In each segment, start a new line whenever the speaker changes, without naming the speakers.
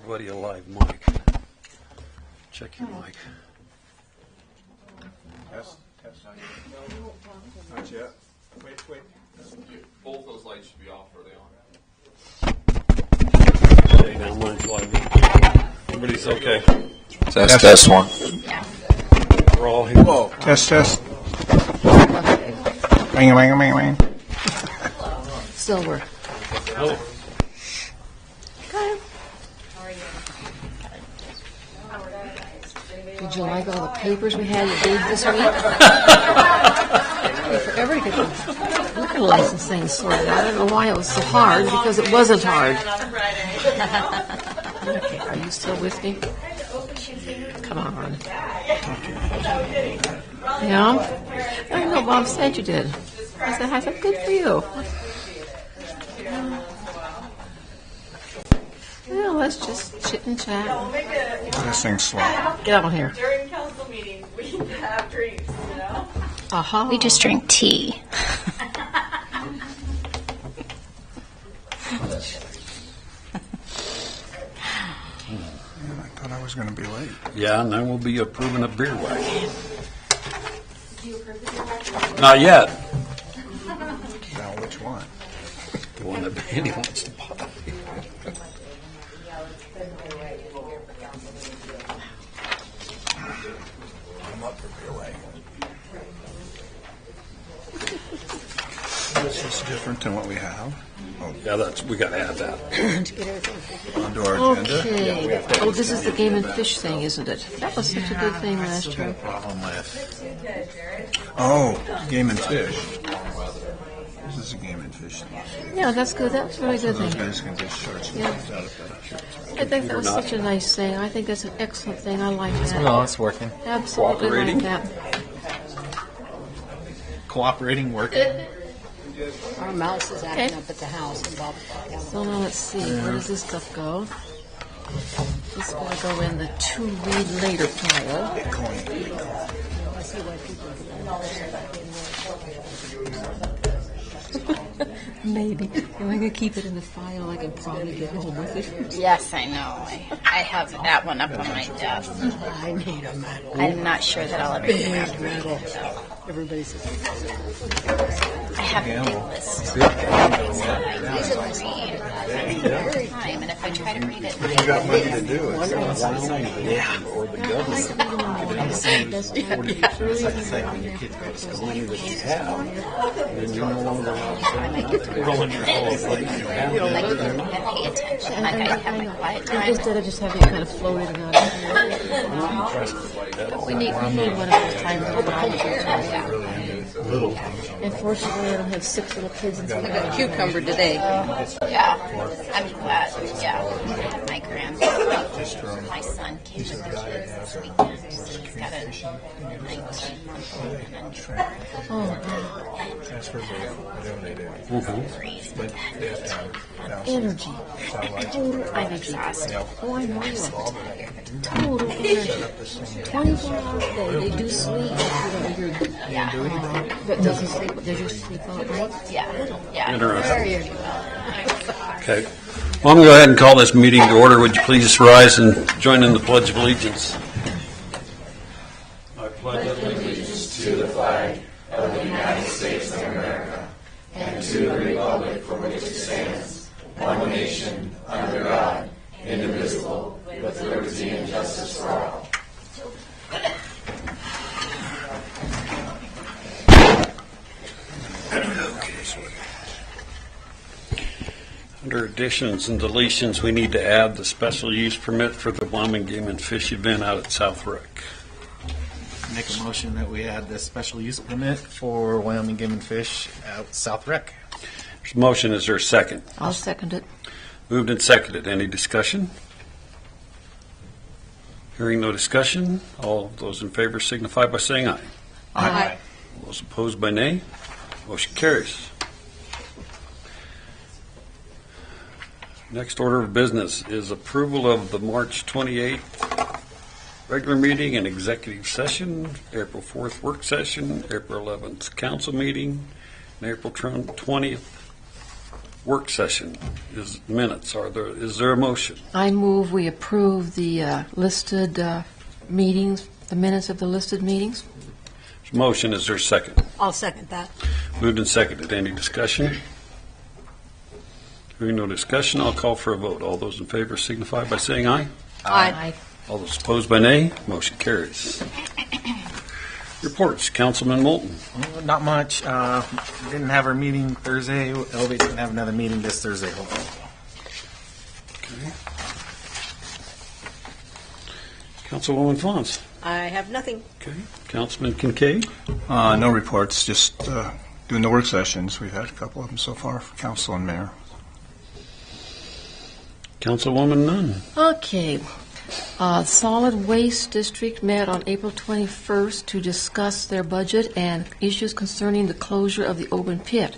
everybody a live mic. Check your mic.
Test. Not yet. Wait.
Both those lights should be off, are they on?
Okay, now mine's live. Everybody's okay.
Test one.
We're all here.
Whoa. Test. Bang.
Silver.
Oh,
Did you like all the papers we had to read this week? Forever to get the liquor license thing sorted out. I don't know why it was so hard, because it wasn't hard. Okay, are you still with me? Come on. Yeah? I know Bob said you did. I said, good for you. Well, let's just chit and chat.
This thing's slow.
Get on here.
During council meetings, we have drinks, you know?
Aha.
We just drink tea.
I thought I was going to be late.
yeah, and then we'll be approving a beer wagon. Not yet.
Now, which one?
The one that Andy wants to buy.
I'm up for beer wagon. This is different than what we have.
Yeah, we got to add that.
Onto our agenda.
Okay. Oh, this is the game and fish thing, isn't it? That was such a good thing last year.
Problem with. Oh, game and fish. This is a game and fish thing.
Yeah, that's good. That's a really good
Those
thing.
guys can just short
Yeah.
things out of
I think that was such a nice thing. I think that's an excellent thing. I like that.
No, it's working.
Absolutely
Cooperating.
like that.
Cooperating, working.
Our mouse is acting
Okay.
up at the house. And Bob,
So now let's see. Where does this stuff go? This is going to go in the to read later pile.
I see why people
Maybe. If I could keep it in the file, I could probably get home with it.
Yes, I know. I have that one up on my desk.
I need a medal.
I'm not sure that I'll ever get
Big
around to it.
medal. Everybody says,
I have a big list. I read time, and if I try to read it,
You got money to do it.
Or the government. Money that you have, then you're no longer allowed to rolling your whole life.
I pay attention. Like I have my quiet time.
Instead of just having it kind of floated and out. We need one of those times. Unfortunately, I don't have 6 little kids and
I got a cucumber today.
Yeah, I'm glad. Yeah, my grandson, my son came with the kids this weekend. He's got a 19-month-old and
That's where they donated.
energy. Total energy. Oh, I know that. Total energy. 24 hours a day. They do sleep. But does he sleep? Does he sleep all night?
yeah.
Interesting. Okay. Well, I'm going to go ahead and call this meeting to order. Would you please rise and join in the Pledge of Allegiance? I pledge allegiance to the flag of the United States of America and to the republic for which it stands, one nation, under God, indivisible, with liberty and justice for all. Under additions and deletions, we need to add the special use permit for the Wyoming Game and Fish event out at South Rec.
Make a motion that we add the special use permit for Wyoming Game and Fish out South Rec.
There's a motion. Is there a second?
I'll second it.
Moved and seconded. Any discussion? Hearing no discussion, all those in favor signify by saying aye.
Aye.
Those opposed by nay. Motion carries. Next order of business is approval of the March 28th regular meeting and executive session, April 4th work session, April 11th council meeting, and April 20th
work session minutes. Is there a motion?
I move we approve the listed meetings, the minutes of the listed meetings.
Motion, is there a second?
I'll second that.
Moved and seconded. Any discussion? Hearing no discussion, I'll call for a vote. All those in favor signify by saying aye.
Aye.
All those opposed by nay. Motion carries. Reports, Councilman Moulton.
Not much. Didn't have our meeting Thursday. Elevate's going to have another meeting this Thursday, hopefully.
Okay. Councilwoman Fons.
I have nothing.
Okay. Councilman Kincaid.
No reports, just doing the work sessions. We've had a couple of them so far for council and mayor.
Councilwoman Nunn.
Okay. Solid Waste District met on April 21st to discuss their budget and issues concerning the closure of the open pit.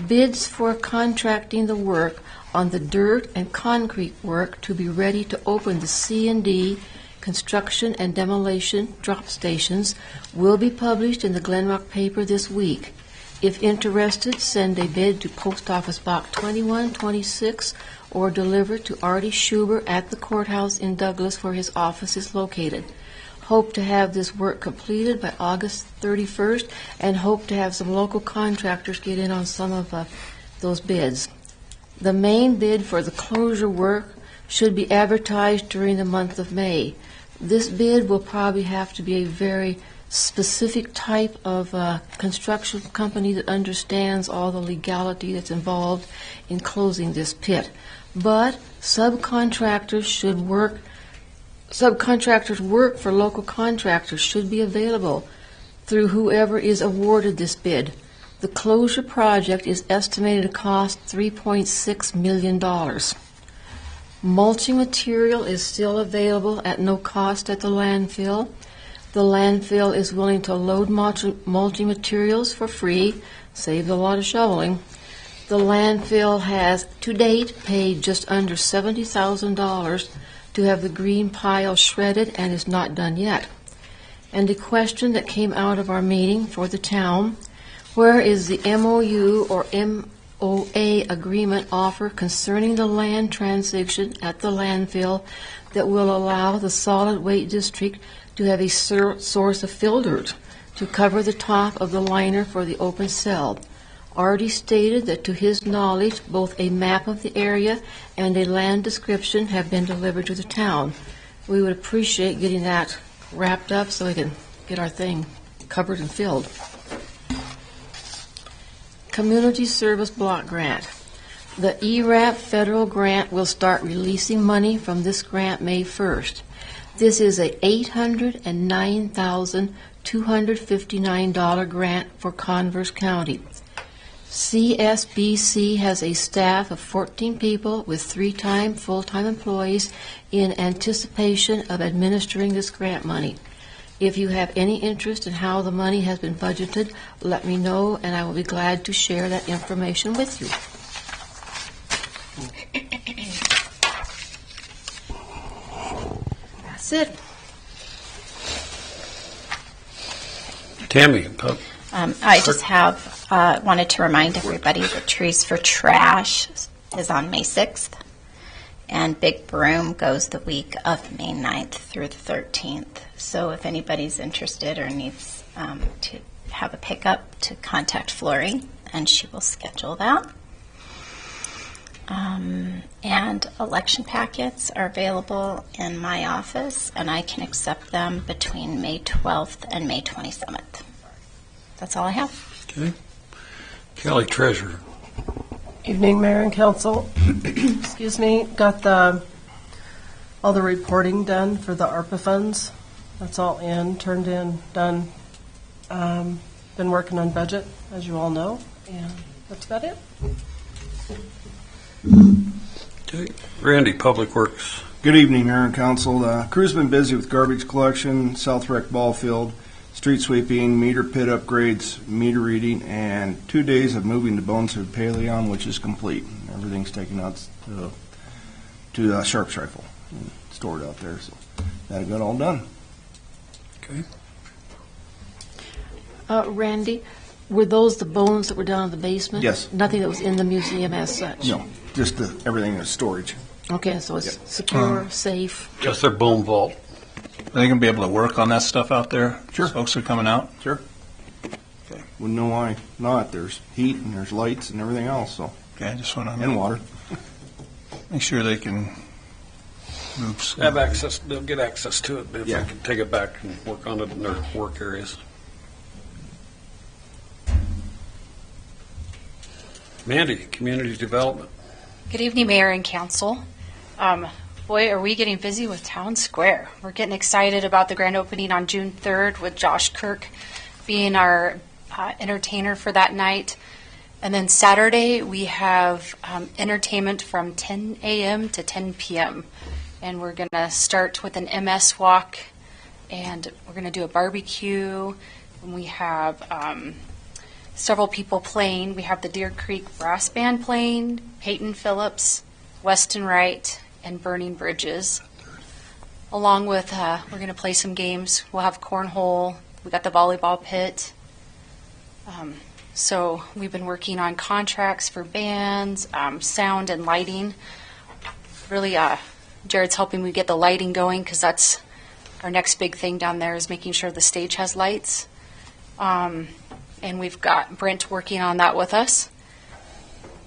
Bids for contracting the work on the dirt and concrete work to be ready to open the C&D construction and demolition drop stations will be published in the Glen Rock paper this week. If interested, send a bid to Post Office Box 2126 or deliver to Artie Schuber at the courthouse in Douglas where his office is located. Hope to have this work completed by August 31st and hope to have some local contractors get in on some of those bids. The main bid for the closure work should be advertised during the month of May. This bid will probably have to be a very specific type of construction company that understands all the legality that's involved in closing this pit. But subcontractors work for local contractors should be available through whoever is awarded this bid. The closure project is estimated to cost $3.6 million. Mulching material is still available at no cost at the landfill. The landfill is willing to load mulching materials for free, saves a lot of shoveling. The landfill has, to date, paid just under $70,000 to have the green pile shredded and is not done yet. And a question that came out of our meeting for the town, where is the MOU or MOA agreement offer concerning the land transaction at the landfill that will allow the solid waste district to have a source of fill dirt to cover the top of the liner for the open cell? Artie stated that to his knowledge, both a map of the area and a land description have been delivered to the town. We would appreciate getting that wrapped up so we can get our thing covered and filled. Community Service Block Grant. The ERAP federal grant will start releasing money from this grant May 1st. This is a $809,259 grant for Converse County. CSBC has a staff of 14 people with 3 full-time employees in anticipation of administering this grant money. If you have any interest in how the money has been budgeted, let me know and I will be glad to share that information with you. That's it.
Tammy.
I just wanted to remind everybody that Trees for Trash is on May 6th, and Big Broom goes the week of May 9th through the 13th. So if anybody's interested or needs to have a pickup, to contact Flory, and she will schedule that. And election packets are available in my office, and I can accept them between May 12th and May 27th. That's all I have.
Okay. Kelly, Treasurer.
Evening, Mayor and Council. Excuse me. Got all the reporting done for the ARPA funds. That's all turned in, done. Been working on budget, as you all know, and that's about it.
Okay. Randy, Public Works.
Good evening, Mayor and Council. The crew's been busy with garbage collection, South Rec ball field, street sweeping, meter pit upgrades, meter reading, and 2 days of moving the bones of Paleon, which is complete. Everything's taken out to the Sharps rifle and stored out there. So that got all done.
Okay.
Randy, Were those the bones that were down in the basement?
Yes.
Nothing that was in the museum as such?
No, just everything in storage.
Okay, so it's secure, safe.
Just their bone vault.
Are they going to be able to work on that stuff out there?
Sure.
Folks are coming out?
Sure. Wouldn't know why not. There's heat and there's lights and everything else, so,
Okay, I just want
and
to
water.
make sure they can move.
Have access, they'll get access to it if
Yeah.
they can take it back and work on it in their work areas. Mandy, Community Development.
Good evening, Mayor and Council. Boy, are we getting busy with Town Square. We're getting excited about the grand opening on June 3rd with Josh Kirk being our entertainer for that night. And then Saturday, we have entertainment from 10 a.m. to 10 p.m. And we're going to start with an MS walk, and we're going to do a barbecue. And we have several people playing. We have the Deer Creek Brass Band playing, Peyton Phillips, Weston Wright, and Burning Bridges. Along with, we're going to play some games. We'll have cornhole. We got the volleyball pit. So we've been working on contracts for bands, sound and lighting. Really, Jared's helping me get the lighting going because that's our next big thing down there is making sure the stage has lights. And we've got Brent working on that with us.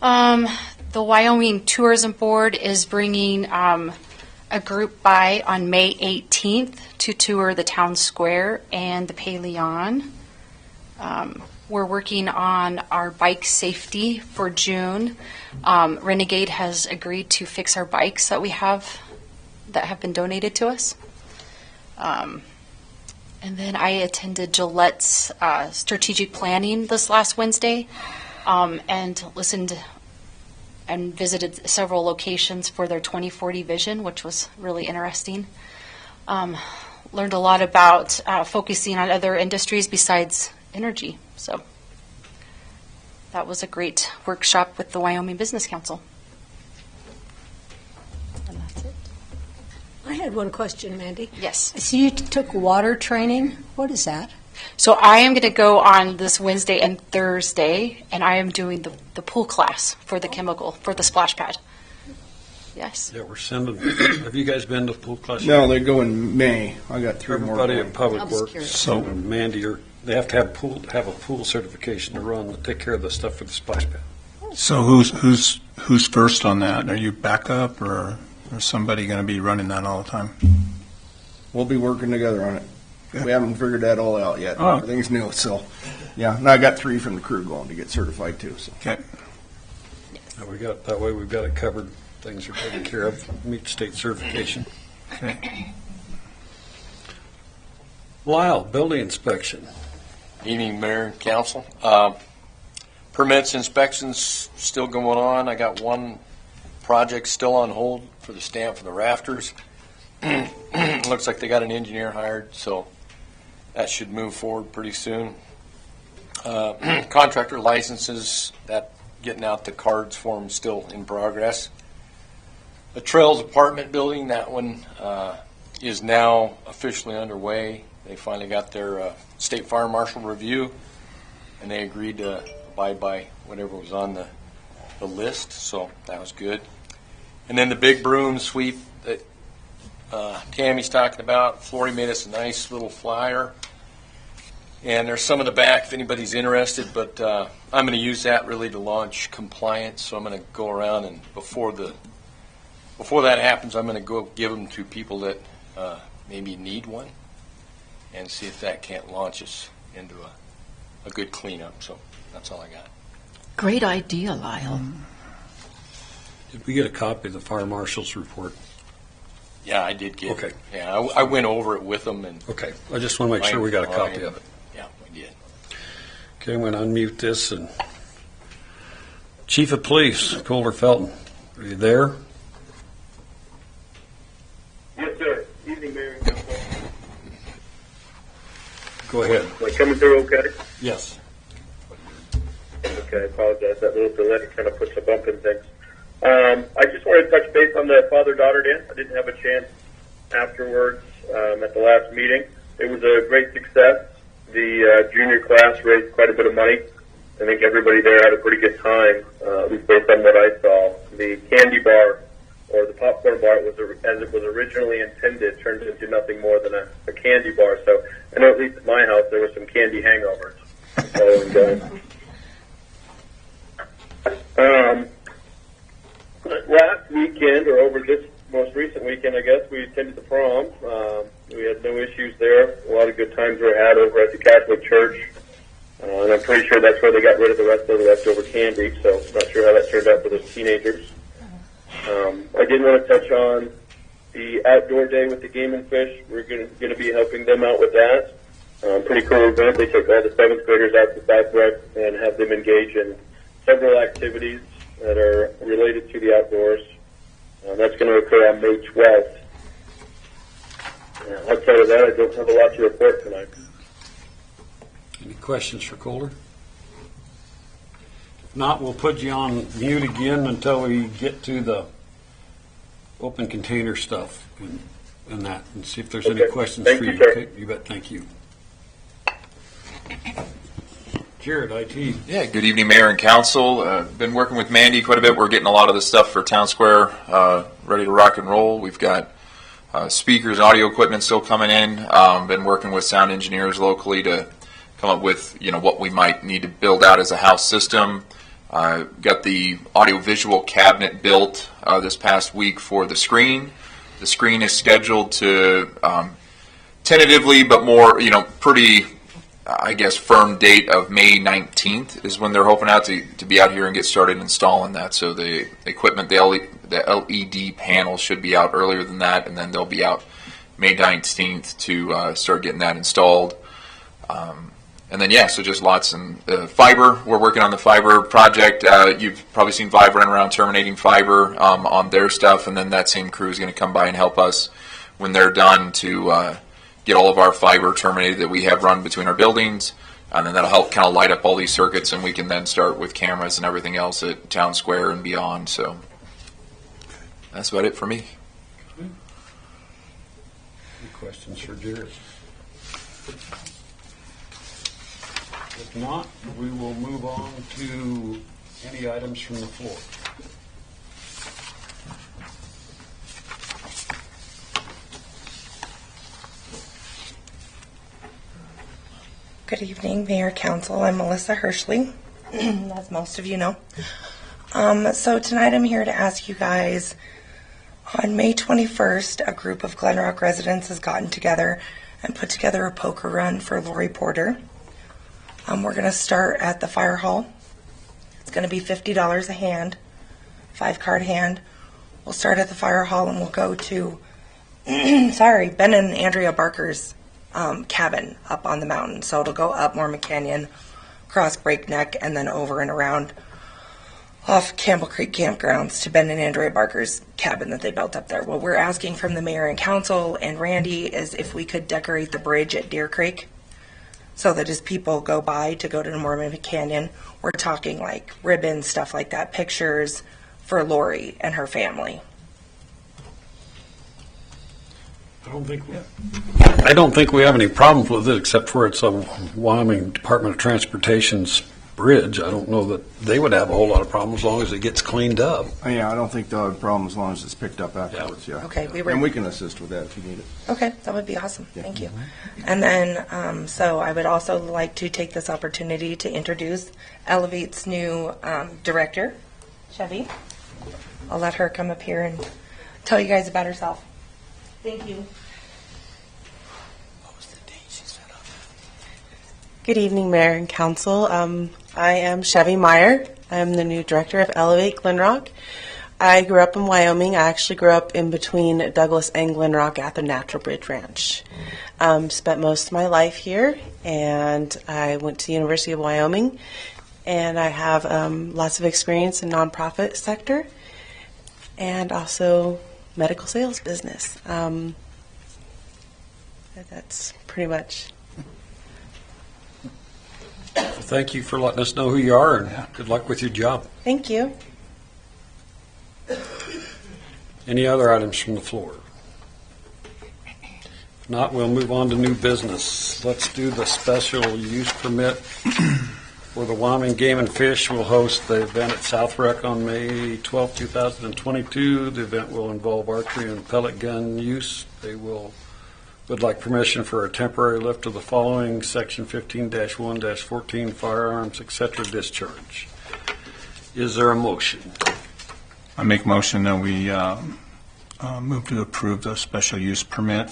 The Wyoming Tourism Board is bringing a group by on May 18th to tour the town square and the Paleon. We're working on our bike safety for June. Renegade has agreed to fix our bikes that we have that have been donated to us. And then I attended Gillette's strategic planning this last Wednesday and listened and visited several locations for their 2040 vision, which was really interesting. Learned a lot about focusing on other industries besides energy. So that was a great workshop with the Wyoming Business Council. And that's it.
I had one question, Mandy.
Yes.
I see you took water training. What is that?
So I am going to go on this Wednesday and Thursday, and I am doing the pool class for the chemical, for the splash pad. Yes.
Yeah, we're sending, have you guys been to pool class?
No, they go in May. I got 3 more.
Everybody in Public
I'm just
Works.
curious.
So-
and Mandy, they have to have a pool certification to run, to take care of the stuff for the splash pad.
So who's first on that? Are you backup or somebody going to be running that all the time?
We'll be working together on it.
Yeah.
We haven't figured that all out yet.
Oh.
Everything's new, so, yeah. And I got 3 from the crew going to get certified too, so.
Okay.
That way we've got it covered. Things are taken care of, meet state certification.
Okay.
Lyle, building inspection.
Evening, Mayor and Council. Permits, inspections still going on. I got one project still on hold for the stamp for the rafters. Looks like they got an engineer hired, so that should move forward pretty soon. Contractor licenses, that getting out the cards for them still in progress. The Trails apartment building, that one is now officially underway. They finally got their state fire marshal review, and they agreed to abide by whatever was on the list, so that was good. And then the big broom sweep that Tammy's talking about, Flory made us a nice little flyer. And there's some in the back if anybody's interested, but I'm going to use that really to launch compliance. So I'm going to go around and before that happens, I'm going to go give them to people that maybe need one and see if that can't launch us into a good cleanup. So that's all I got.
Great idea, Lyle.
Did we get a copy of the fire marshal's report?
Yeah, I did get
Okay.
it. Yeah, I went over it with them. And
Okay, I just want to make sure we got a copy of it.
Yeah, we did.
Okay, I'm going to unmute this. And Chief of Police, Colter Felton, are you there?
Yes, sir. Evening, Mayor and Council.
Go ahead.
Am I coming through okay?
Yes.
Okay, I apologize. That little delay kind of puts a bump in things. I just wanted to touch base on the father-daughter dance. I didn't have a chance afterwards at the last meeting. It was a great success. The junior class raised quite a bit of money. I think everybody there had a pretty good time, at least based on what I saw. The candy bar, or the popcorn bar, as it was originally intended, turned into nothing more than a candy bar. So I know at least at my house there was some candy hangovers. Last weekend, or over this most recent weekend, I guess, we attended the prom. We had no issues there. A lot of good times were had over at the Catholic Church. And I'm pretty sure that's where they got rid of the rest of the leftover candy, so I'm not sure how that turned out for those teenagers. I did want to touch on the outdoor day with the Game and Fish. We're going to be helping them out with that. Pretty cool event. They took all the 7th graders out to South Rec and have them engage in several activities that are related to the outdoors. That's going to occur on May 12th. Outside of that, I don't have a lot to report tonight.
Any questions for Kohler? If not, we'll put you on mute again until we get to the open container stuff and that, and see if there's any questions
Thank
for
you,
you.
sir.
Okay, you bet. Thank you. Jared, IT.
Yeah, good evening, Mayor and Council. Been working with Mandy quite a bit. We're getting a lot of the stuff for Town Square ready to rock and roll. We've got speakers and audio equipment still coming in. Been working with sound engineers locally to come up with, what we might need to build out as a house system. Got the audio-visual cabinet built this past week for the screen. The screen is scheduled to tentatively, but more, pretty, I guess, firm date of May 19th is when they're hoping out to be out here and get started installing that. So the equipment, the LED panel should be out earlier than that, and then they'll be out May 19th to start getting that installed. And then, so just lots and fiber. We're working on the fiber project. You've probably seen Vive run around terminating fiber on their stuff, and then that same crew is going to come by and help us when they're done to get all of our fiber terminated that we have run between our buildings, and then that'll help kind of light up all these circuits, and we can then start with cameras and everything else at Town Square and beyond. So that's about it for me.
Any questions for Jared? If not, we will move on to any items from the floor.
Good evening, Mayor, Council. I'm Melissa Hirschley, as most of you know. So tonight I'm here to ask you guys, on May 21st, a group of Glen Rock residents has gotten together and put together a poker run for Lori Porter. We're going to start at the fire hall. It's going to be $50 a hand, 5-card hand. We'll start at the fire hall and we'll go to, Ben and Andrea Barker's cabin up on the mountain. So it'll go up Mormon Canyon, cross Breakneck, and then over and around off Campbell Creek Campgrounds to Ben and Andrea Barker's cabin that they built up there. What we're asking from the mayor and council and Randy is if we could decorate the bridge at Deer Creek so that as people go by to go to the Mormon Canyon, we're talking like ribbons, stuff like that, pictures for Lori and her family.
I don't think we have any problems with it, except for it's a Wyoming Department of Transportation's bridge. I don't know that they would have a whole lot of problems as long as it gets cleaned up.
Yeah, I don't think they'll have a problem as long as it's picked up afterwards, yeah.
Okay,
and we can assist with that if you need it.
Okay, that would be awesome. Thank you. And then, so I would also like to take this opportunity to introduce Elevate's new director, Chevy. I'll let her come up here and tell you guys about herself. Thank you.
Good evening, Mayor and Council. I am Chevy Meyer. I am the new director of Elevate Glen Rock. I grew up in Wyoming. I actually grew up in between Douglas and Glen Rock at the Natural Bridge Ranch. Spent most of my life here, and I went to the University of Wyoming, and I have lots of experience in nonprofit sector and also medical sales business. That's pretty much.
Thank you for letting us know who you are, and good luck with your job.
Thank you.
Any other items from the floor? If If not, we'll move on to new business. Let's do the special use permit for the Wyoming Game and Fish. Will host the event at South Rec on May 12, 2022. The event will involve archery and pellet gun use. They would like permission for a temporary lift of the following: Section 15-1-14 firearms, etc. discharge. Is there a motion?
I make motion that we move to approve the special use permit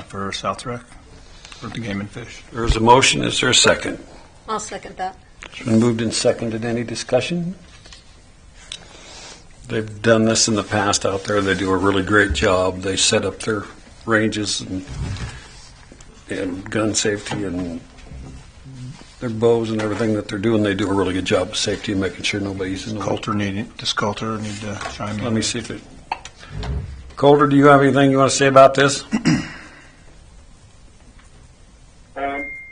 for South Rec for the Game and Fish.
There's a motion. Is there a second?
I'll second that.
It's been moved and seconded. Any discussion? They've done this in the past out there. They do a really great job. They set up their ranges and gun safety and their bows and everything that they're doing. They do a really good job of safety and making sure nobody's in the way.
Does Coulter need to chime in?
Let me see if it... Coulter, do you have anything you want to say about this?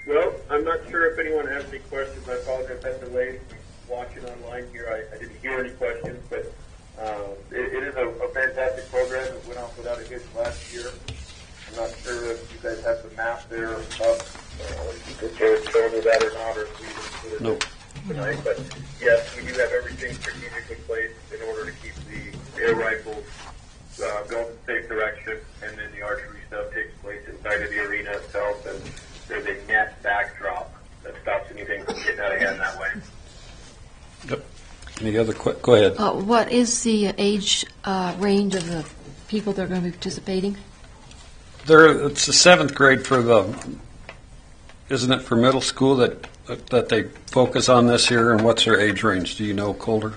Well, I'm not sure if anyone has any questions. I apologize. I'm delayed watching online here. I didn't hear any questions, but it is a fantastic program. It went off without a hitch last year. I'm not sure if you guys have the map there up, if they're showing you that or not, or if we just
No.
tonight. But yes, we do have everything strategically placed in order to keep the air rifles going in safe direction, and then the archery stuff takes place inside of the arena itself, and there's a net backdrop that stops anything from getting out of hand that way.
Yep. Any other go ahead.
What is the age range of the people that are going to be participating?
It's the 7th grade for isn't it for middle school that they focus on this year, and what's their age range? Do you know, Coulter?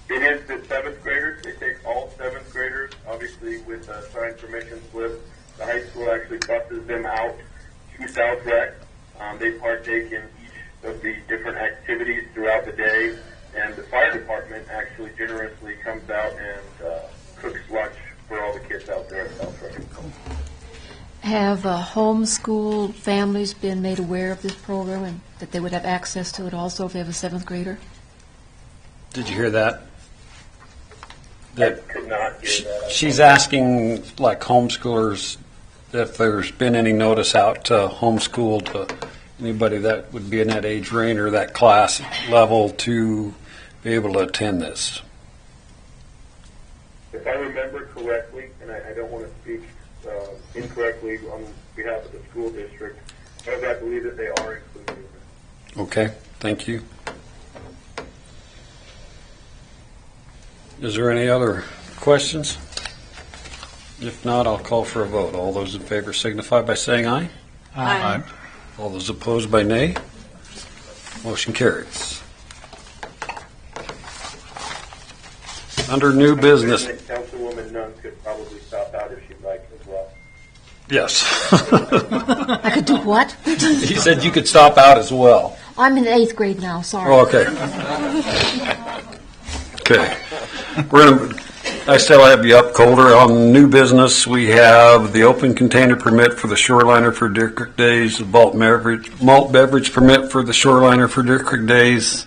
It is the 7th graders. They take all 7th graders, obviously with a signed permission slip. The high school actually buses them out to South Rec. They partake in each of the different activities throughout the day, and the fire department actually generously comes out and cooks lunch for all the kids out there at South Rec.
Have homeschool families been made aware of this program and that they would have access to it also if they have a 7th grader?
Did you hear that?
I could not hear that.
She's asking, like, homeschoolers, if there's been any notice out to homeschool to anybody that would be in that age range or that class level to be able to attend this.
If I remember correctly, and I don't want to speak incorrectly on behalf of the school district, but I believe that they are included.
Okay, thank you. Is there any other questions? If not, I'll call for a vote. All those in favor signify by saying aye.
Aye.
All those opposed by nay. Motion carries. Under new business.
Councilwoman Nunn could probably stop out if she'd like as well.
Yes.
I could do what?
He said you could stop out as well.
I'm in the 8th grade now, sorry.
Oh, okay. Okay. I still have you up, Coulter. On new business, we have the open container permit for the Shoreliner for Deer Creek Days, the malt beverage permit for the Shoreliner for Deer Creek Days,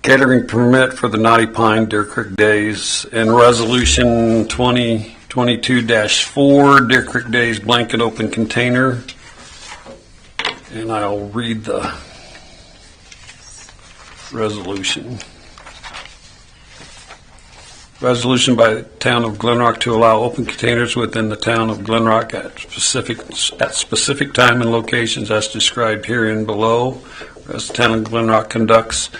catering permit for the Knotty Pine Deer Creek Days, and resolution 2022-4 Deer Creek Days blanket open container. And I'll read the resolution. Resolution by the Town of Glenrock to allow open containers within the Town of Glenrock at specific time and locations as described herein below. As the Town of Glenrock conducts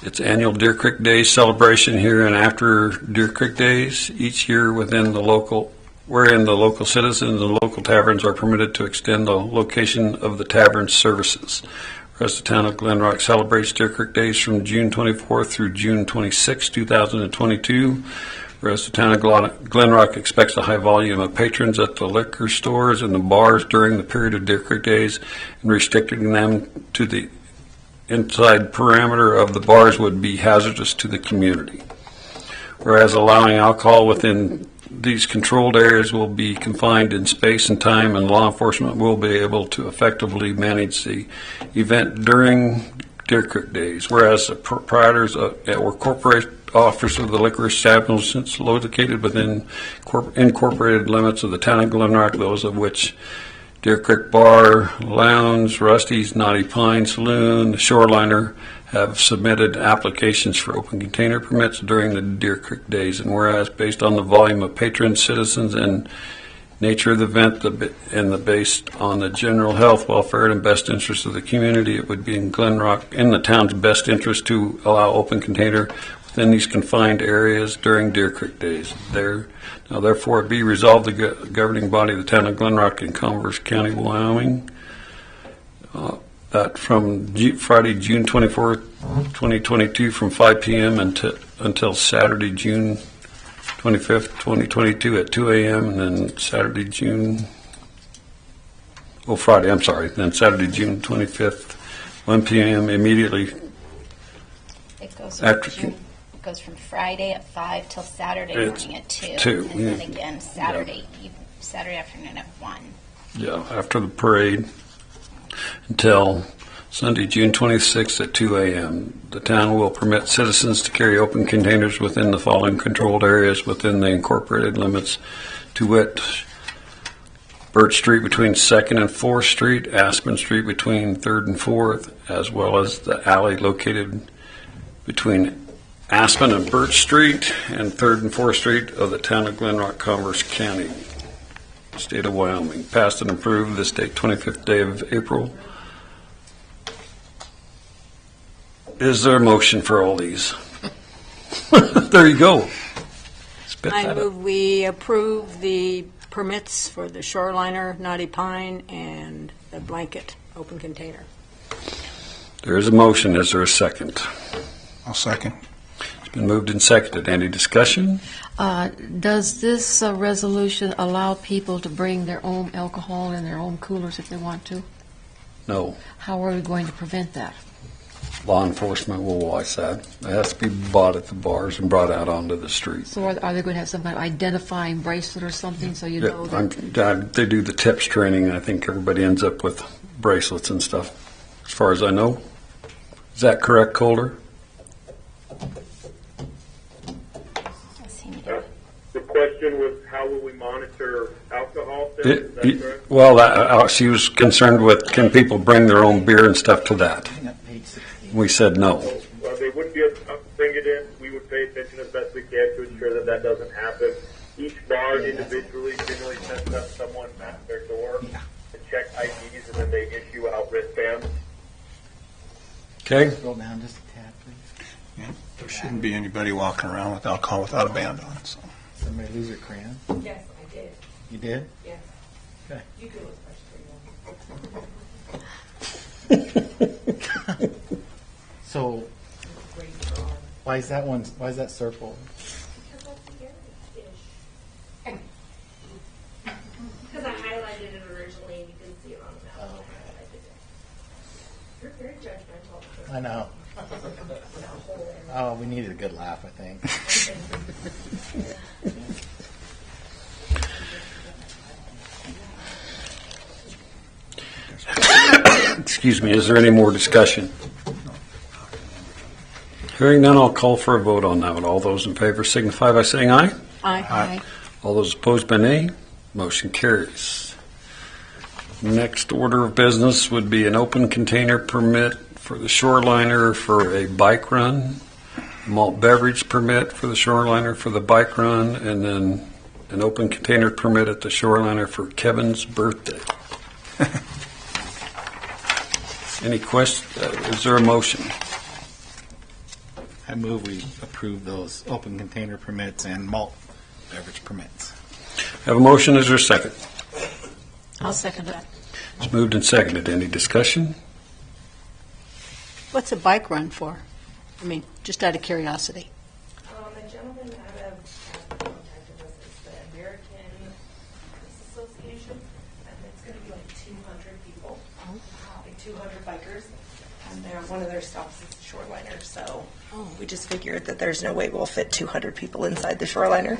its annual Deer Creek Days celebration here and after Deer Creek Days each year wherein the local citizens and local taverns are permitted to extend the location of the tavern's services. Whereas the Town of Glenrock celebrates Deer Creek Days from June 24th through June 26, 2022. Whereas the Town of Glenrock expects a high volume of patrons at the liquor stores and the bars during the period of Deer Creek Days, and restricting them to the inside perimeter of the bars would be hazardous to the community. Whereas allowing alcohol within these controlled areas will be confined in space and time, and law enforcement will be able to effectively manage the event during Deer Creek Days. Whereas the proprietors or offers of the liquor establishments located within incorporated limits of the town of Glenrock, those of which Deer Creek Bar, Lounge, Rusty's, Knotty Pine Saloon, the Shoreliner have submitted applications for open container permits during the Deer Creek days. And whereas based on the volume of patrons, citizens, and nature of the event, and based on the general health, welfare, and best interest of the community, it would be in the town's best interest to allow open container within these confined areas during Deer Creek days. Now, therefore, it be resolved, the governing body of the town of Glenrock in Converse County, Wyoming, that from Friday, June 24th, 2022, from 5 p.m. until Saturday, June 25th, 2022 at 2 a.m. and then Saturday, June 25th, 1 p.m. immediately.
It goes
After-
from it goes from Friday at 5 till Saturday morning at 2. And then again Saturday afternoon at 1.
Yeah, after the parade until Sunday, June 26th at 2 a.m. The town will permit citizens to carry open containers within the following controlled areas within the incorporated limits, to wit, Birch Street between 2nd and 4th Street, Aspen Street between 3rd and 4th, as well as the alley located between Aspen and Birch Street and 3rd and 4th Street of the town of Glenrock, Converse County, state of Wyoming. Passed and approved this date, 25th day of April. Is there a motion for all these? There you go. Spit
I
that
move we approve the permits for the Shoreliner, Knotty Pine, and the blanket open container.
There is a motion. Is there a second?
I'll second.
It's been moved and seconded. Any discussion?
Does this resolution allow people to bring their own alcohol in their own coolers if they want to?
No.
How are we going to prevent that?
Law enforcement will watch that. It has to be bought at the bars and brought out onto the street.
So are they going to have some kind of identifying bracelet or something so you know that?
They do the tips training. I think everybody ends up with bracelets and stuff, as far as I know. Is that correct, Calder?
The question was, how will we monitor alcohol sales? Is that correct?
Well, she was concerned with, can people bring their own beer and stuff to that? We said no.
Well, they wouldn't be able to bring it in. We would pay attention as best we can to ensure that that doesn't happen. Each bar individually generally sends up someone at their door to check IDs, and then they issue out wristbands.
Okay.
Scroll down just a tad, please.
Yeah, there shouldn't be anybody walking around with alcohol without a band on. So.
Somebody lose their crayon?
Yes, I did.
You did?
Yes.
Okay.
You do it especially.
So, why is that circle?
Because that's the ish. Because I highlighted it originally and you didn't see it on the map.
Oh,
I highlighted it. You're very judgmental.
I know. Oh, we needed a good laugh, I think.
Excuse me, is there any more discussion? Hearing none, I'll call for a vote on that one. All those in favor signify by saying aye.
Aye.
All those opposed by nay. Motion carries. Next order of business would be an open container permit for the Shoreliner for a bike run, malt beverage permit for the Shoreliner for the bike run, and then an open container permit at the Shoreliner for Kevin's birthday. Any question? Is there a motion?
I move we approve those open container permits and malt beverage permits.
Have a motion. Is there a second?
I'll second it.
It's moved and seconded. Any discussion?
What's a bike run for? I mean, just out of curiosity.
A gentleman out of contacted us. It's the American Bus Association, and it's going to be like 200 people, like 200 bikers,
And one of their stops is the Shoreliner, so we just figured that there's no way we'll fit 200 people inside the Shoreliner.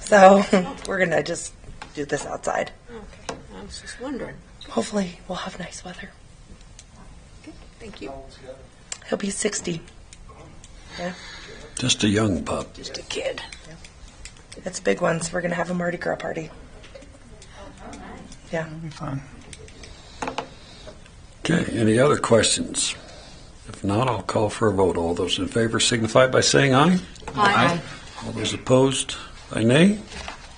So we're going to just do this outside.
Okay, I was just wondering.
Hopefully we'll have nice weather.
Okay, thank you.
He'll be 60.
Just a young pup.
Just a kid.
It's a big one, so we're going to have a Mardi Gras party. Yeah.
That'll be fun.
Okay, any other questions? If not, I'll call for a vote. All those in favor signify by saying aye.
Aye.
All those opposed by nay.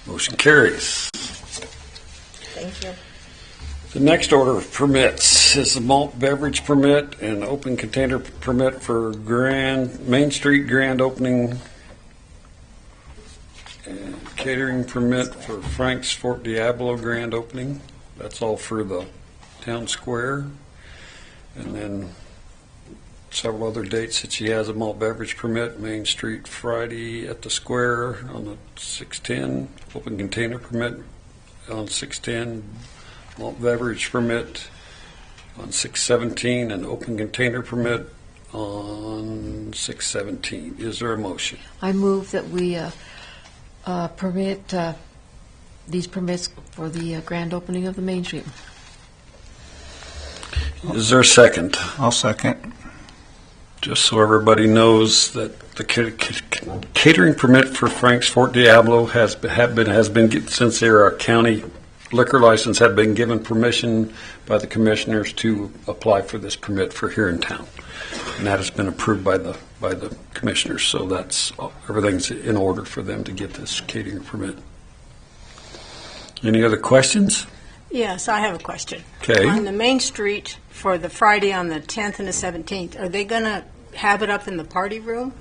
Motion carries.
Thank you.
The next order of permits is the malt beverage permit and open container permit for Main Street grand opening, and catering permit for Frank's Fort Diablo grand opening. That's all for the town square. And then several other dates that she has: a malt beverage permit, Main Street Friday at the square on the 610, open container permit on 610, malt beverage permit on 617, and open container permit on 617. Is there a motion?
I move that we permit these permits for the grand opening of the Main Street.
Is there a second?
I'll second.
Just so everybody knows that the catering permit for Frank's Fort Diablo has been since their county liquor license had been given permission by the commissioners to apply for this permit for here in town, and that has been approved by the commissioners. So that's everything's in order for them to get this catering permit. Any other questions?
Yes, I have a question.
Okay.
On the Main Street for the Friday on the 10th and the 17th, are they going to have it up in the party room?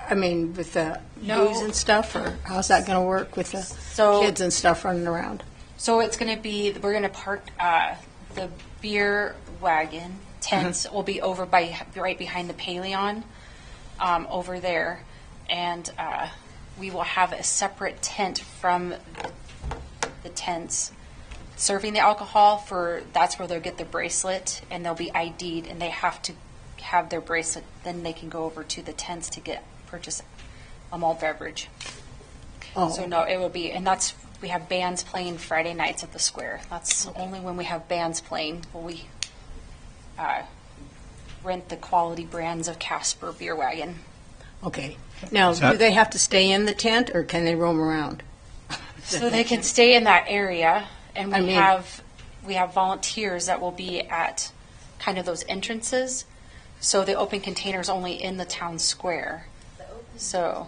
I mean, with the booze and stuff, or how's that going to work with the kids and stuff running around?
So it's going to be, we're going to park the beer wagon tents will be over right behind the Paleon over there, and we will have a separate tent from the tents serving the alcohol. That's where they'll get their bracelet, and they'll be ID'd, and they have to have their bracelet. Then they can go over to the tents to purchase a malt beverage.
Oh.
So no, it will be, and we have bands playing Friday nights at the square. That's only when we have bands playing will we rent the quality brands of Casper Beer Wagon.
Okay. Now, do they have to stay in the tent, or can they roam around?
So they can stay in that area, and we have volunteers that will be at kind of those entrances. So the open container is only in the town square, so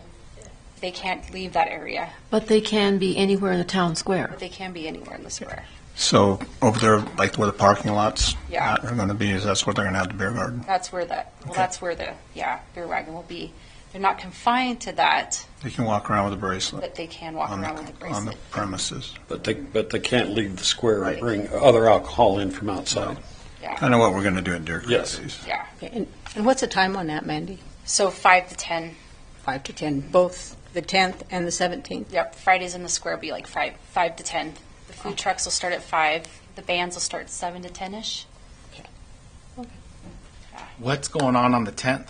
they can't leave that area.
But they can be anywhere in the town square.
They can be anywhere in the square.
So over there, like where the parking lots
Yeah.
are going to be, that's where they're going to have the beer garden?
That's where that's where the beer wagon will be. They're not confined to that,
They can walk around with a bracelet
but they can walk around with a bracelet.
on the premises.
But they can't leave the square and bring other alcohol in from outside.
Yeah.
Kind of what we're going to do at Deer Creek
Yes.
Days.
Yeah.
Okay. And what's the time on that, Mandy?
So 5 to 10.
5 to 10, both the 10th and the 17th?
Yep. Fridays in the square will be like 5 to 10. The food trucks will start at 5. The bands will start 7 to 10ish.
What's going on the 10th?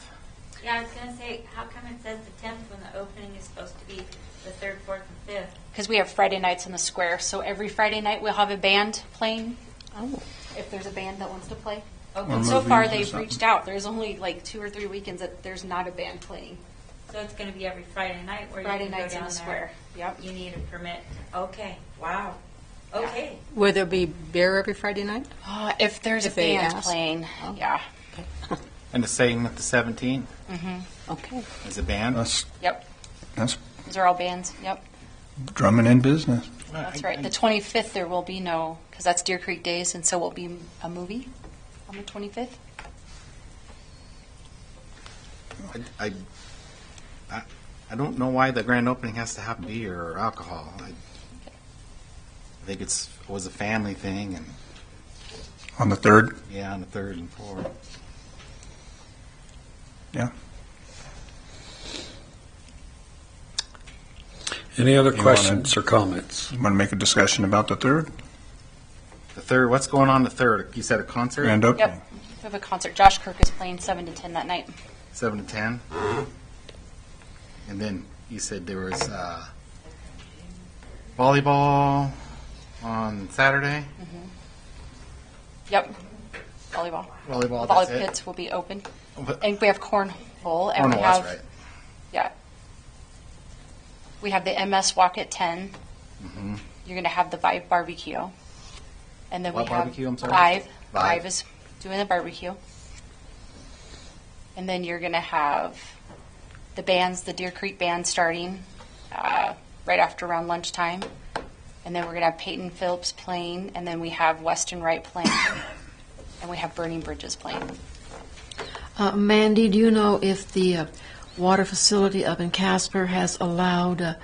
Yeah, I was going to say, how come it says the 10th when the opening is supposed to be the 3rd, 4th, and 5th?
Because we have Friday nights in the square. So every Friday night we'll have a band playing.
Oh.
If there's a band that wants to play.
Okay.
And so far they've reached out. There's only like 2 or 3 weekends that there's not a band playing.
So it's going to be every Friday night where
Friday
you can go
nights in
down
the
there.
square. Yep.
You need a permit. Okay. Wow. Okay.
Will there be beer every Friday night?
If there's
If
a
they
band
ask.
playing, yeah.
And the same with the 17th?
Mm-hmm.
Okay.
Is a band?
Yep.
That's
Those are all bands. Yep.
drumming in business.
That's right. The 25th there will be no, because that's Deer Creek Days, and so will be a movie on the 25th.
I don't know why the grand opening has to have beer or alcohol. I think it was a family thing, and
On the 3rd?
yeah, on the 3rd and 4th.
Yeah.
Any other
You
questions or comments?
You want to make a discussion about the 3rd?
The 3rd, what's going on the 3rd? You said a concert?
Grand opening?
Yep. We have a concert. Josh Kirk is playing 7 to 10 that night.
7 to 10? And then you said there was volleyball on Saturday?
Yep. Volleyball.
Volleyball,
The volley
that's it?
pits will be open.
But-
And we have full, and
Oh,
we
no, that's
have
right.
yeah. We have the MS Walk at 10.
Mm-hmm.
You're going to have the Vive barbecue, and then
What
we have
barbecue? I'm sorry?
Vive.
Vive.
Vive is doing the barbecue, and then you're going to have the bands, the Deer Creek Band, starting right after around lunchtime, and then we're going to have Peyton Phillips playing, and then we have Weston Wright playing, and we have Burning Bridges playing.
Mandy, do you know if the water facility up in Casper has allowed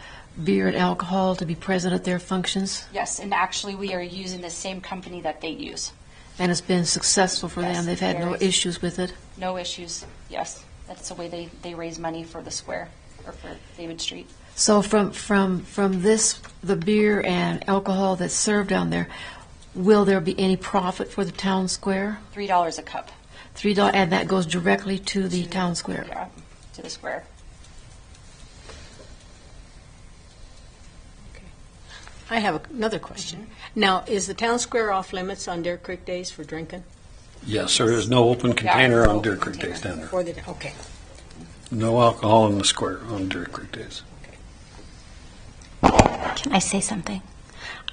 beer and alcohol to be present at their functions?
Yes, and actually we are using the same company that they use.
And it's been successful for
Yes,
them? They've had no
very.
issues with it?
No issues, yes. That's the way they raise money for the square, or for David Street.
So from this, the beer and alcohol that's served down there, will there be any profit for the town square?
$3 a cup.
$3, and that goes directly to the town square?
Yeah, to the square.
I have another question. Now, is the town square off limits on Deer Creek days for drinking?
Yes, there is no open container on Deer Creek days down there.
For the, okay.
No alcohol in the square on Deer Creek days.
Can I say something?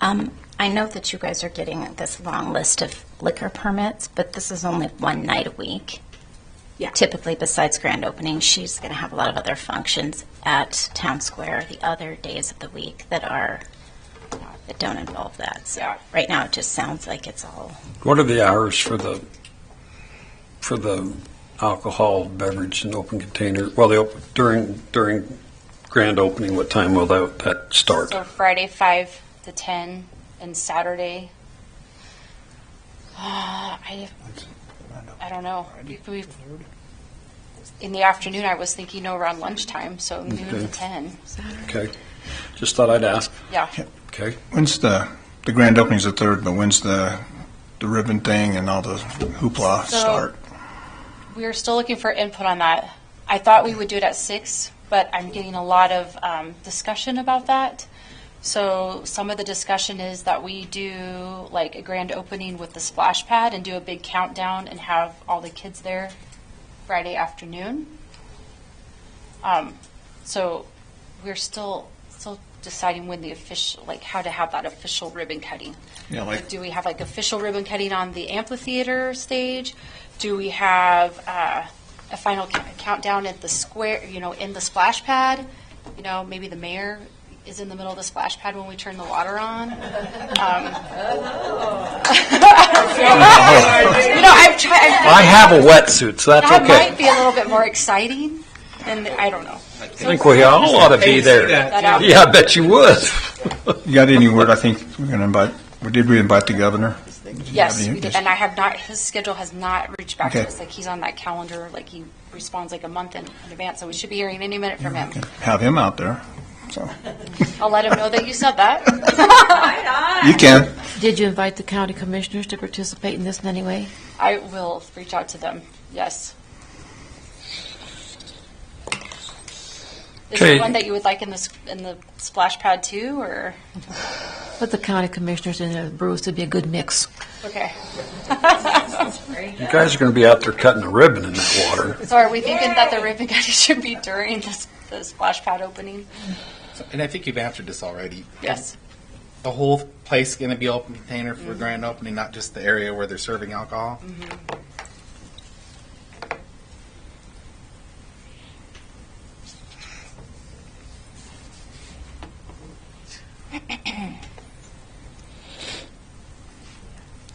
I know that you guys are getting this long list of liquor permits, but this is only one night a week.
Yeah.
Typically, besides grand opening, she's going to have a lot of other functions at Town Square the other days of the week that are that don't involve that. So right now, it just sounds like it's all.
What are the hours for the alcohol beverage and open container? Well, during grand opening, what time will that start?
So Friday 5 to 10, and Saturday, I don't know. In the afternoon, I was thinking around lunchtime, so noon to 10.
Okay. Just thought I'd ask.
Yeah.
Okay.
When's the grand opening's the 3rd, but when's the ribbon thing and all the hoopla
So-
start?
We are still looking for input on that. I thought we would do it at 6, but I'm getting a lot of discussion about that. So some of the discussion is that we do like a grand opening with the splash pad and do a big countdown and have all the kids there Friday afternoon. So we're still deciding when the official, like how to have that official ribbon cutting.
Yeah, like
Do we have like official ribbon cutting on the amphitheater stage? Do we have a final countdown at the square, in the splash pad? Maybe the mayor is in the middle of the splash pad when we turn the water on. I've tried.
I have a wetsuit, so that's
That
okay.
might be a little bit more exciting, and I don't know.
I think we all ought to be there. Yeah, I bet you would.
You got any word? I think we're going to invite. Did we invite the governor? Did you
Yes,
have any-
we did, and I have not. His schedule has not reached back
Okay.
to us. Like he's on that calendar. Like he responds like a month in advance, so we should be hearing any minute from him.
Have him out there. So
I'll let him know that you said that.
you can.
Did you invite the county commissioners to participate in this in any way?
I will reach out to them. Yes. Is
Okay.
there one that you would like in the splash pad too, or
Put the county commissioners in there, Bruce, it'd be a good mix.
okay?
You guys are going to be out there cutting the ribbon in that water.
So are we thinking that the ribbon cutting should be during the splash pad opening?
And I think you've answered this already.
Yes.
The whole place going to be open container for grand opening, not just the area where they're serving alcohol?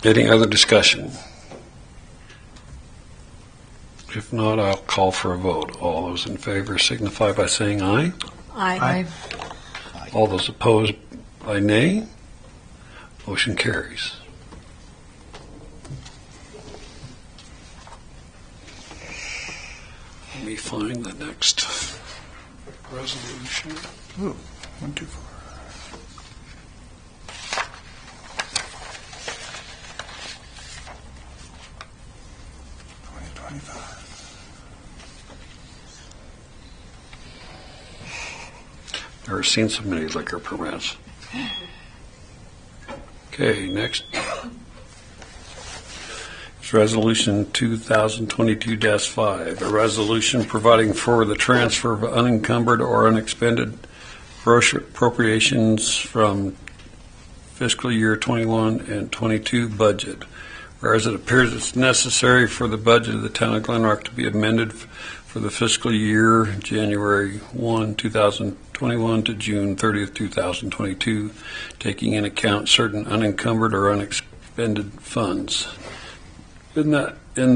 Any other discussion? If not, I'll call for a vote. All those in favor signify by saying aye.
Aye.
All those opposed by nay. Motion carries. Let me find the next resolution.
Ooh, 1, 2, 4.
Never seen so many liquor permits. Okay, next. It's Resolution 2022-5, a resolution providing for the transfer of unencumbered or unexpended appropriations from fiscal year 21 and 22 budget. Whereas it appears it's necessary for the budget of the town of Glenrock to be amended for the fiscal year January 1, 2021 to June 30th, 2022, taking into account certain unencumbered or unexpended funds. In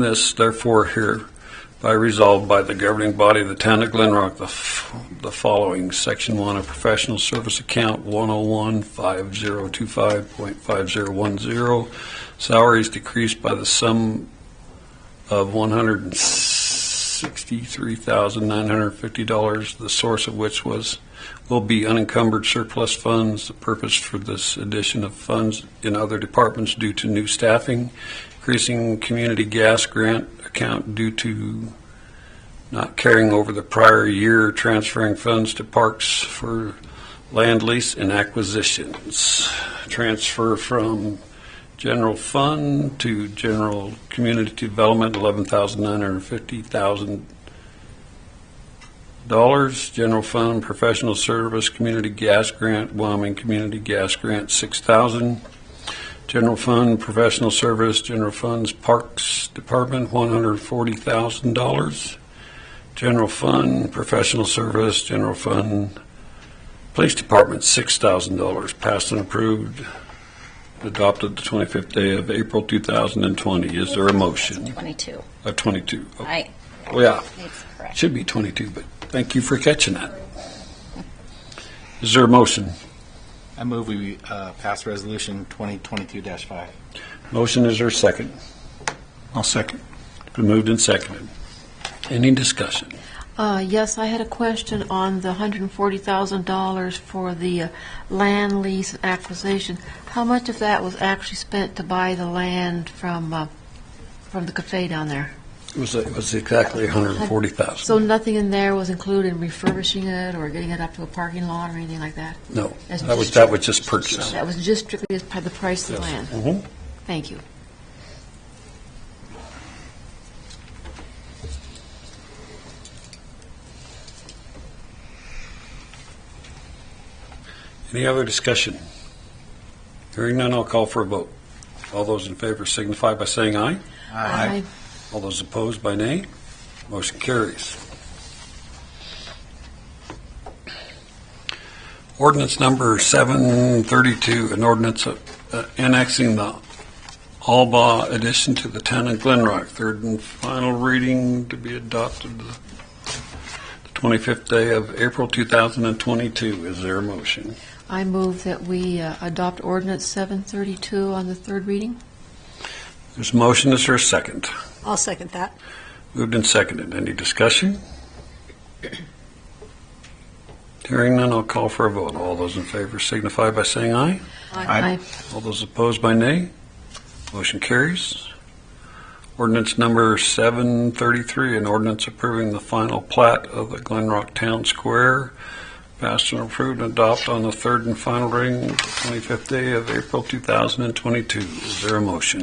this, therefore, hereby resolved by the governing body of the town of Glenrock, the following. Section 1 of Professional Service Account 101-5025.5010. Salaries decreased by the sum of $163,950, the source of which will be unencumbered surplus funds. The purpose for this addition of funds in other departments due to new staffing, increasing community gas grant account due to not carrying over the prior year, transferring funds to parks for land lease and acquisitions. Transfer from general fund to general community development, $11,950,000. General fund, professional service, community gas grant, Wyoming Community Gas Grant, $6,000. General fund, professional service, general funds, parks department, $140,000. General fund, professional service, general fund, police department, $6,000. Passed and approved, adopted the 25th day of April 2020. Is there a motion?
22.
22. Okay.
Right.
Well, yeah,
It's correct.
should be 22, but thank you for catching that. Is there a motion?
I move we pass Resolution 2022-5.
Motion, is there a second?
I'll second.
Been moved and seconded. Any discussion?
Yes, I had a question on the $140,000 for the land lease acquisition. How much of that was actually spent to buy the land from the cafe down there?
It was exactly $140,000.
So nothing in there was included in refurbishing it or getting it up to a parking lot or anything like that?
No,
That's
that was just purchased.
That was just strictly as part of the price of the land?
Mhm.
Thank you.
Any other discussion? Hearing none, I'll call for a vote. All those in favor signify by saying aye.
Aye.
All those opposed by nay. Motion carries. Ordinance number 732, an ordinance annexing the Alba addition to the town of Glenrock. Third and final reading to be adopted the 25th day of April 2022. Is there a motion?
I move that we adopt ordinance 732 on the third reading.
There's a motion. Is there a second?
I'll second that.
Moved and seconded. Any discussion? Hearing none, I'll call for a vote. All those in favor signify by saying aye.
Aye.
All those opposed by nay. Motion carries. Ordinance number 733, an ordinance approving the final plat of the Glenrock Town Square. Passed and approved and adopted on the third and final reading, the 25th day of April 2022. Is there a motion?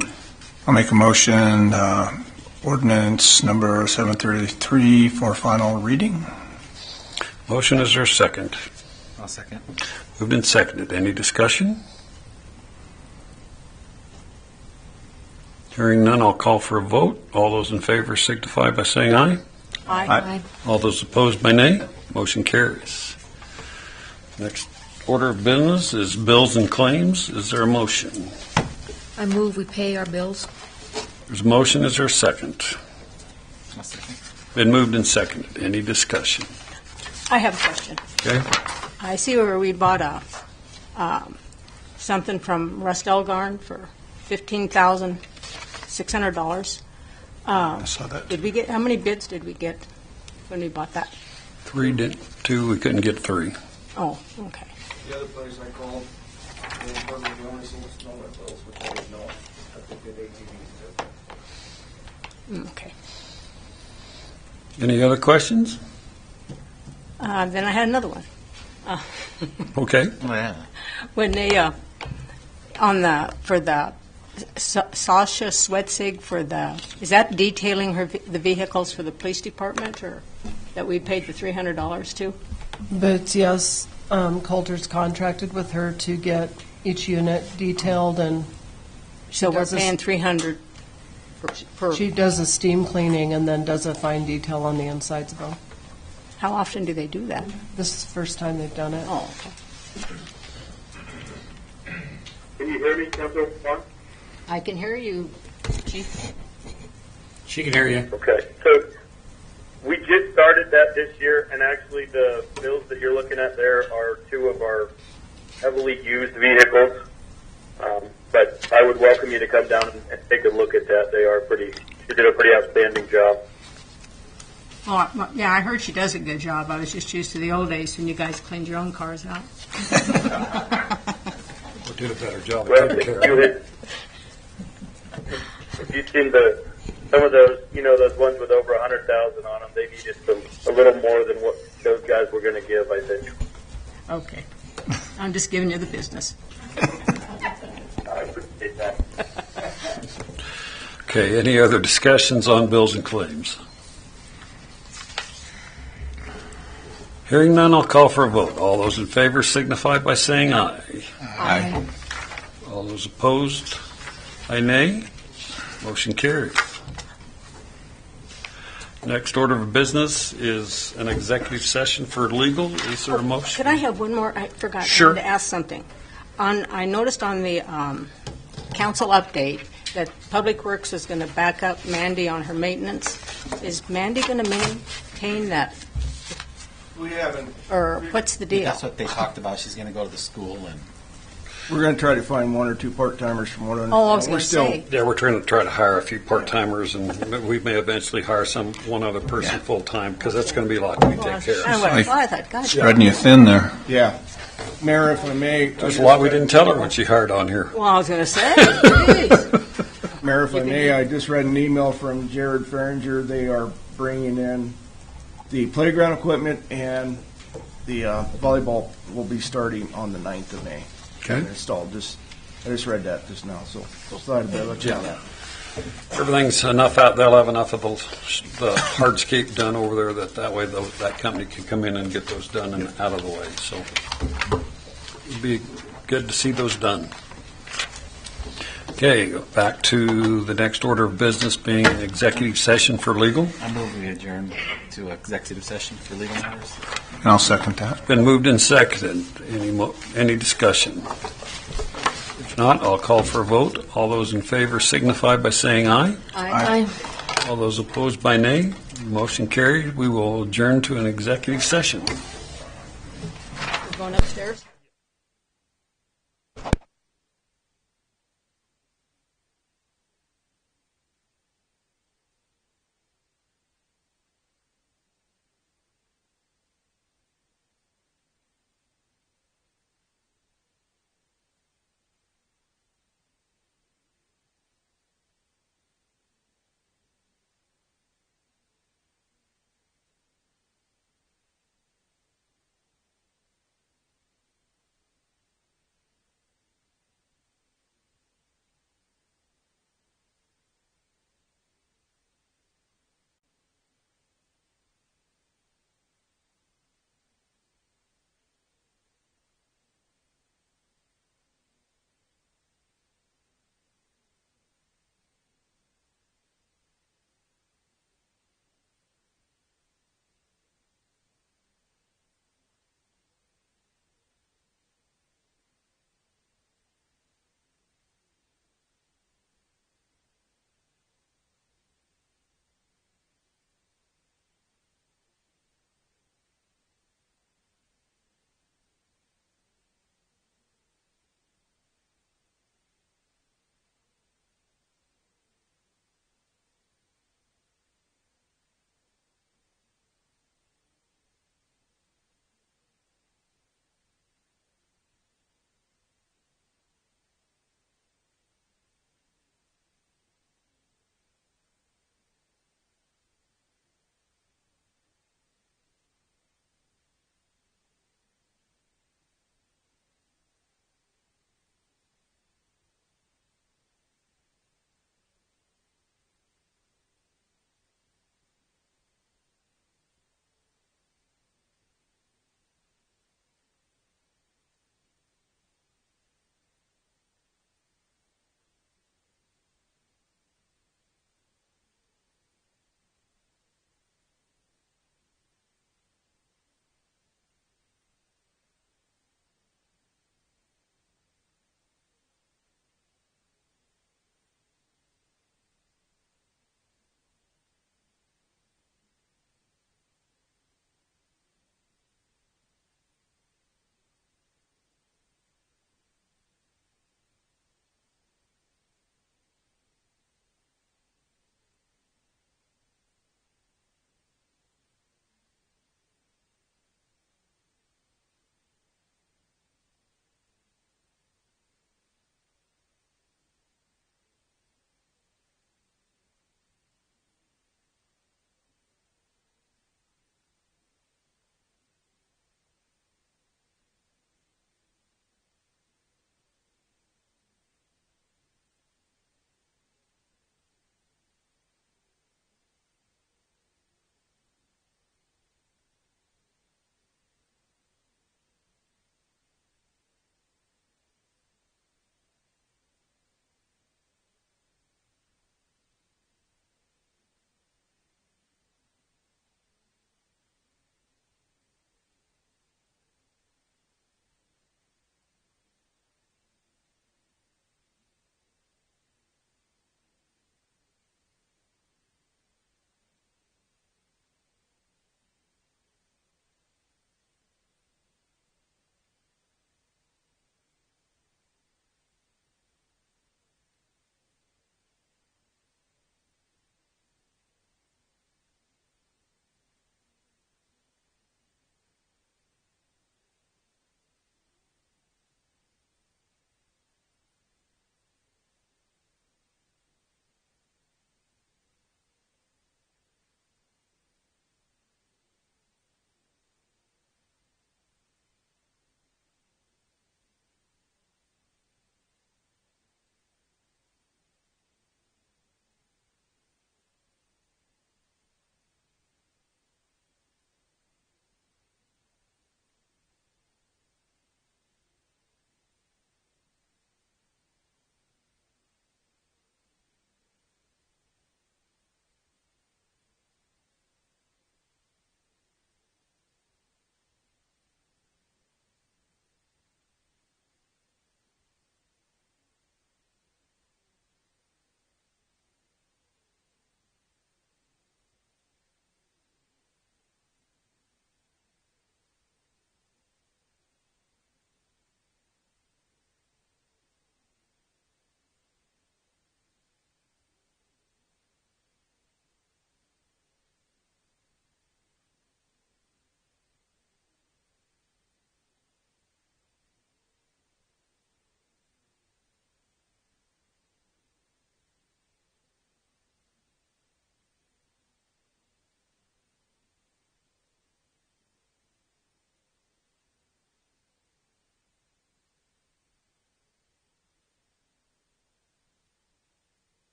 I'll make a motion, ordinance number 733 for final reading.
Motion, is there a second?
I'll second.
Moved and seconded. Any discussion? Hearing none, I'll call for a vote. All those in favor signify by saying aye.
Aye.
All those opposed by nay. Motion carries. Next order of business is bills and claims. Is there a motion?
I move we pay our bills.
There's a motion. Is there a second?
I'll second.
Been moved and seconded. Any discussion?
I have a question.
Okay.
I see where we bought something from Russ Elgarn for $15,600.
I saw that.
Did we get, how many bids did we get when we bought that?
3 did 2. We couldn't get 3.
Oh, okay.
The other place I called, they were the only source to know my bills, which I didn't know. I think they did ATVs.
Okay.
Any other questions?
Then I had another one.
Okay.
Oh, yeah.
When they, for the Sasha Swetzig for is that detailing the vehicles for the police department, or that we paid the $300 to?
But yes, Coulter's contracted with her to get each unit detailed, and
So we're
does this-
paying $300 per.
she does a steam cleaning and then does a fine detail on the insides of them.
How often do they do that?
This is the first time they've done it.
Oh, okay.
Can you hear me, Councilor Vaughn?
I can hear you, Chief.
She can hear you.
Okay, so we just started that this year, and actually the bills that you're looking at there are two of our heavily used vehicles. But I would welcome you to come down and take a look at that. She did a pretty outstanding job.
Oh, yeah, I heard she does a good job. I was just used to the old days when you guys cleaned your own cars out.
We did a better job of
Well,
taking care of it.
if you've seen some of those, those ones with over 100,000 on them, they needed a little more than what those guys were going to give, I think.
Okay. I'm just giving you the business.
I appreciate that.
Okay, any other discussions on bills and claims? Hearing none, I'll call for a vote. All those in favor signify by saying aye.
Aye.
All those opposed, by nay. Motion carries. Next order of business is an executive session for legal. Is there a motion?
Could I have one more? I forgot.
Sure.
I wanted to ask something. I noticed on the council update that Public Works is going to back up Mandy on her maintenance. Is Mandy going to maintain that,
We haven't.
or what's the deal?
That's what they talked about. She's going to go to the school and.
We're going to try to find one or two part-timers from what I understand.
Oh, I was
We're
going to
still-
say.
Yeah, we're trying to hire a few part-timers, and we may eventually hire one other person full-time, because that's going to be a lot we take care of.
I thought, God.
Spreading you thin there.
Yeah. Mayor, if I may.
There's a lot we didn't tell her when she hired on here.
Well, I was going to say, geez.
Mayor, if I may, I just read an email from Jared Farringer. They are bringing in the playground equipment, and the volleyball will be starting on the 9th of May.
Okay.
Installed. I just read that just now, so thought I'd better let you know that.
Everything's enough out, they'll have enough of the hardscape done over there that way that company can come in and get those done and out of the way. So it'd be good to see those done. Okay, back to the next order of business being an executive session for legal.
I move we adjourn to executive session for legal matters.
And I'll second that.
Been moved and seconded. Any discussion? If not, I'll call for a vote. All those in favor signify by saying aye.
Aye.
All those opposed by nay. Motion carried. We will adjourn to an executive session.
We're going upstairs.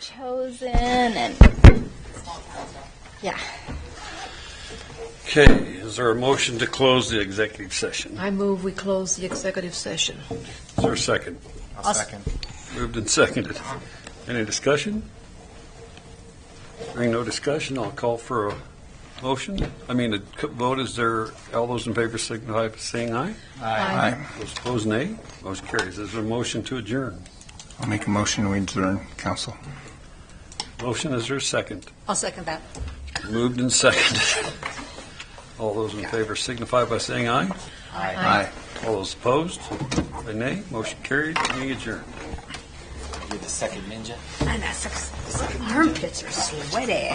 chosen and yeah.
Okay, is there a motion to close the executive session?
I move we close the executive session.
Is there a second?
I'll second.
Moved and seconded. Any discussion? Hearing no discussion, I'll call for a motion. A vote. Is there, all those in favor signify by saying aye.
Aye.
Those opposed, nay. Motion carries. Is there a motion to adjourn?
I'll make a motion we adjourn, council.
Motion, is there a second?
I'll second that.
Moved and seconded. All those in favor signify by saying aye.
Aye.
All those opposed, by nay. Motion carried. Meeting adjourned.
You're the second ninja.
And that's armpits are sweaty.